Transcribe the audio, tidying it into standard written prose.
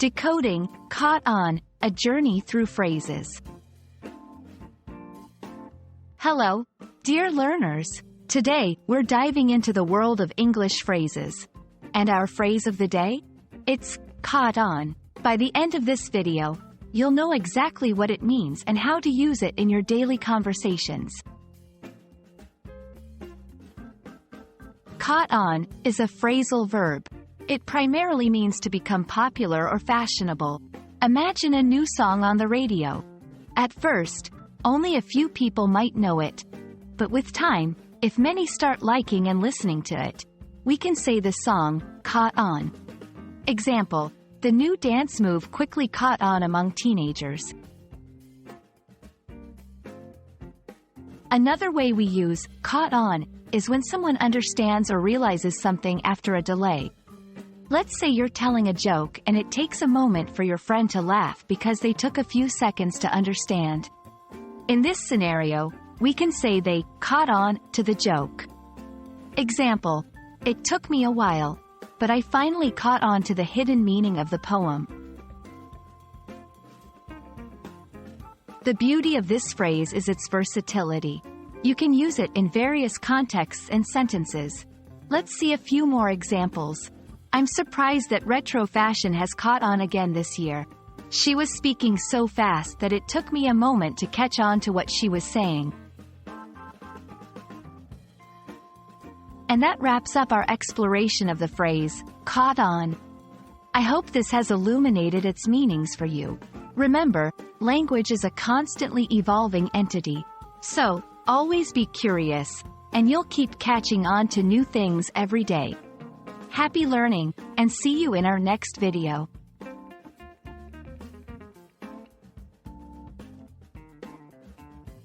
Decoding, caught on, a journey through phrases. Hello, dear learners. Today, we're diving into the world of English phrases. And our phrase of the day? It's caught on. By the end of this video, you'll know exactly what it means and how to use it in your daily conversations. Caught on is a phrasal verb. It primarily means to become popular or fashionable. Imagine a new song on the radio. At first, only a few people might know it. But with time, if many start liking and listening to it, we can say the song caught on. Example, the new dance move quickly caught on among teenagers. Another way we use caught on is when someone understands or realizes something after a delay. Let's say you're telling a joke and it takes a moment for your friend to laugh because they took a few seconds to understand. In this scenario, we can say they caught on to the joke. Example, it took me a while, but I finally caught on to the hidden meaning of the poem. The beauty of this phrase is its versatility. You can use it in various contexts and sentences. Let's see a few more examples. I'm surprised that retro fashion has caught on again this year. She was speaking so fast that it took me a moment to catch on to what she was saying. And that wraps up our exploration of the phrase, caught on. I hope this has illuminated its meanings for you. Remember, language is a constantly evolving entity. So, always be curious, and you'll keep catching on to new things every day. Happy learning, and see you in our next video.